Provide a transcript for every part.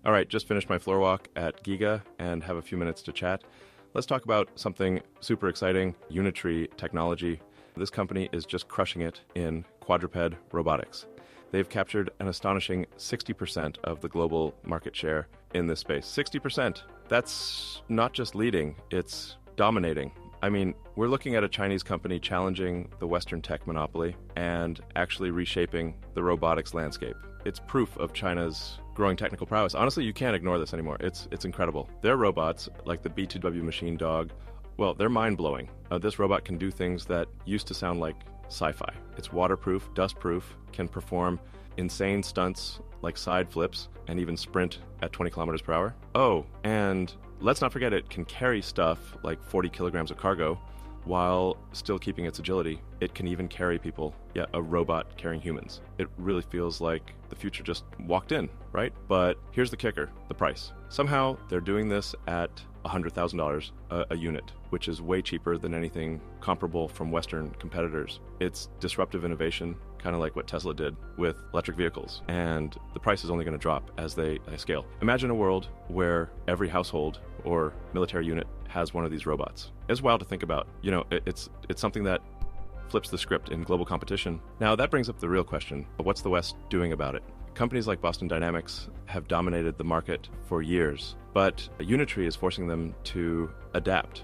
All right, just finished my floor walk at Giga and have a few minutes to chat. Let's talk about something super exciting, Unitree Technology. This company is just crushing it in quadruped robotics. They've captured an astonishing 60% of the global market share in this space. 60%. That's not just leading, it's dominating. I mean, we're looking at a Chinese company challenging the Western tech monopoly and actually reshaping the robotics landscape. It's proof of China's growing technical prowess. Honestly, you can't ignore this anymore. It's incredible. Their robots, like the B2W machine dog, well, they're mind-blowing. This robot can do things that used to sound like sci-fi. It's waterproof, dust-proof, can perform insane stunts like side flips and even sprint at 20 kilometers per hour. Oh, and let's not forget it can carry stuff like 40 kilograms of cargo while still keeping its agility. It can even carry people. Yeah, a robot carrying humans. It really feels like the future just walked in, right? But here's the kicker, the price. Somehow they're doing this at $100,000 a unit, which is way cheaper than anything comparable from Western competitors. It's disruptive innovation, kind of like what Tesla did with electric vehicles. And the price is only going to drop as they scale. Imagine a world where every household or military unit has one of these robots. It's wild to think about. You know, it's something that flips the script in global competition. Now that brings up the real question, what's the West doing about it? Companies like Boston Dynamics have dominated the market for years, but Unitree is forcing them to adapt.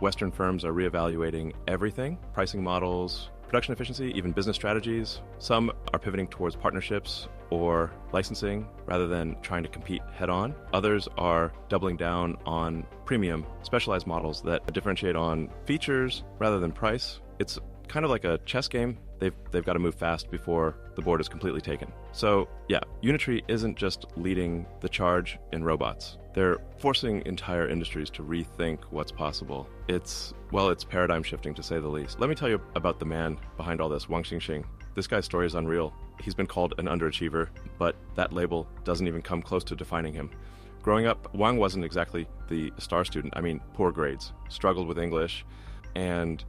Western firms are reevaluating everything, pricing models, production efficiency, even business strategies. Some are pivoting towards partnerships or licensing rather than trying to compete head-on. Others are doubling down on premium, specialized models that differentiate on features rather than price. It's kind of like a chess game. They've got to move fast before the board is completely taken. So yeah, Unitree isn't just leading the charge in robots. They're forcing entire industries to rethink what's possible. It's paradigm shifting to say the least. Let me tell you about the man behind all this, Wang Xingxing. This guy's story is unreal. He's been called an underachiever, but that label doesn't even come close to defining him. Growing up, Wang wasn't exactly the star student. I mean, poor grades, struggled with English, and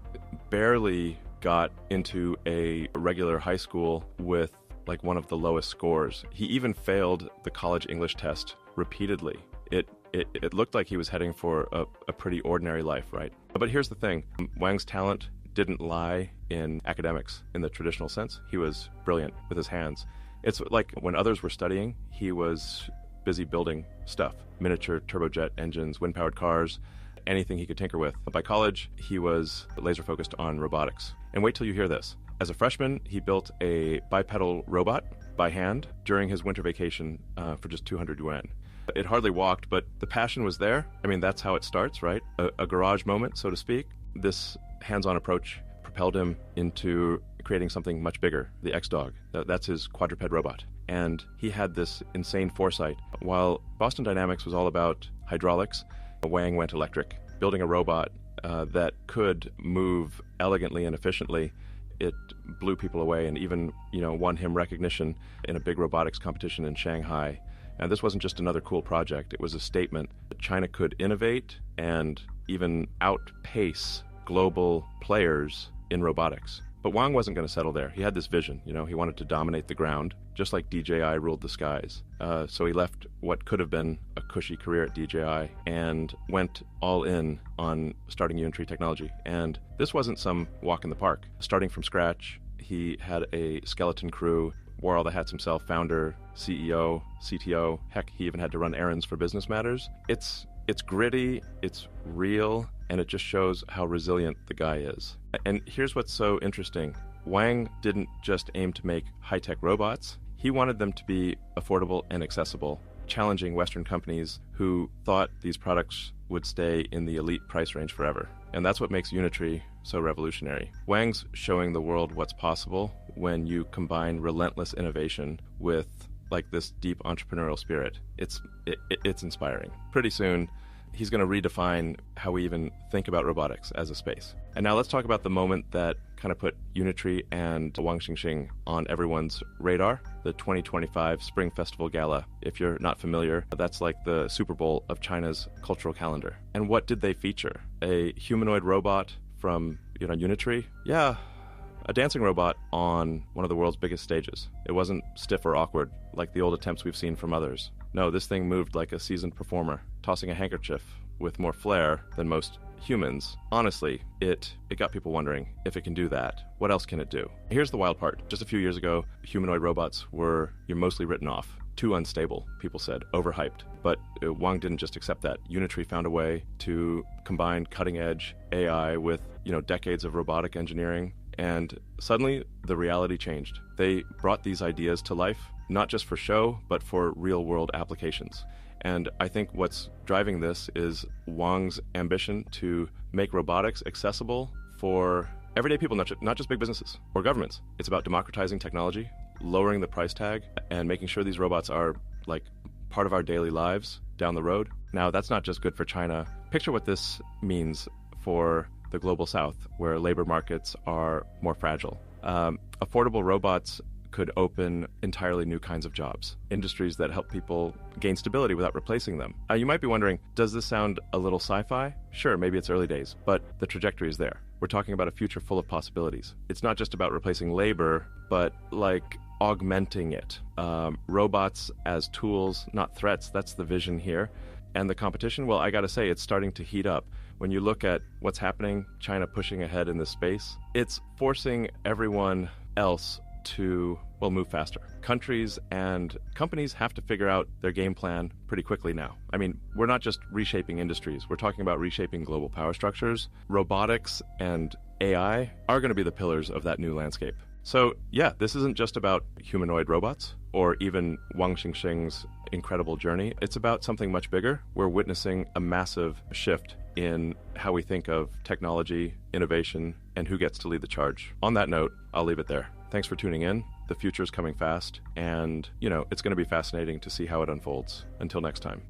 barely got into a regular high school with like one of the lowest scores. He even failed the college English test repeatedly. It looked like he was heading for a pretty ordinary life, right? But here's the thing. Wang's talent didn't lie in academics in the traditional sense. He was brilliant with his hands. It's like when others were studying, he was busy building stuff, miniature turbojet engines, wind-powered cars, anything he could tinker with. By college, he was laser focused on robotics. And wait till you hear this. As a freshman, he built a bipedal robot by hand during his winter vacation for just 200 yuan. It hardly walked, but the passion was there. I mean, that's how it starts, right? A garage moment, so to speak. This hands-on approach propelled him into creating something much bigger, the X-Dog. That's his quadruped robot. And he had this insane foresight. While Boston Dynamics was all about hydraulics, Wang went electric, building a robot that could move elegantly and efficiently. It blew people away and even, won him recognition in a big robotics competition in Shanghai. And this wasn't just another cool project. It was a statement that China could innovate and even outpace global players in robotics. But Wang wasn't going to settle there. He had this vision, he wanted to dominate the ground, just like DJI ruled the skies. So he left what could have been a cushy career at DJI and went all in on starting Unitree Technology. And this wasn't some walk in the park. Starting from scratch, he had a skeleton crew, wore all the hats himself, founder, CEO, CTO. Heck, he even had to run errands for business matters. It's gritty, it's real, and it just shows how resilient the guy is. And here's what's so interesting. Wang didn't just aim to make high-tech robots. He wanted them to be affordable and accessible, challenging Western companies who thought these products would stay in the elite price range forever. And that's what makes Unitree so revolutionary. Wang's showing the world what's possible when you combine relentless innovation with like this deep entrepreneurial spirit. It's inspiring. Pretty soon, he's going to redefine how we even think about robotics as a space. And now let's talk about the moment that kind of put Unitree and Wang Xingxing on everyone's radar, the 2025 Spring Festival Gala. If you're not familiar, that's like the Super Bowl of China's cultural calendar. And what did they feature? A humanoid robot from Unitree? Yeah, a dancing robot on one of the world's biggest stages. It wasn't stiff or awkward like the old attempts we've seen from others. No, this thing moved like a seasoned performer, tossing a handkerchief with more flair than most humans. Honestly, it got people wondering, if it can do that, what else can it do? Here's the wild part. Just a few years ago, humanoid robots were mostly written off. Too unstable, people said, overhyped. But Wang didn't just accept that. Unitree found a way to combine cutting-edge AI with, decades of robotic engineering, and suddenly the reality changed. They brought these ideas to life, not just for show, but for real-world applications. And I think what's driving this is Wang's ambition to make robotics accessible for everyday people, not just big businesses or governments. It's about democratizing technology, lowering the price tag, and making sure these robots are like part of our daily lives down the road. Now, that's not just good for China. Picture what this means for the global south, where labor markets are more fragile. Affordable robots could open entirely new kinds of jobs, industries that help people gain stability without replacing them. You might be wondering, does this sound a little sci-fi? Sure, maybe it's early days, but the trajectory is there. We're talking about a future full of possibilities. It's not just about replacing labor, but like augmenting it. Robots as tools, not threats, that's the vision here. And the competition, well, I gotta say, it's starting to heat up. When you look at what's happening, China pushing ahead in this space, it's forcing everyone else to, move faster. Countries and companies have to figure out their game plan pretty quickly now. I mean, we're not just reshaping industries. We're talking about reshaping global power structures. Robotics and AI are going to be the pillars of that new landscape. So yeah, this isn't just about humanoid robots or even Wang Xingxing's incredible journey. It's about something much bigger. We're witnessing a massive shift in how we think of technology, innovation, and who gets to lead the charge. On that note, I'll leave it there. Thanks for tuning in. The future is coming fast, and, it's going to be fascinating to see how it unfolds. Until next time.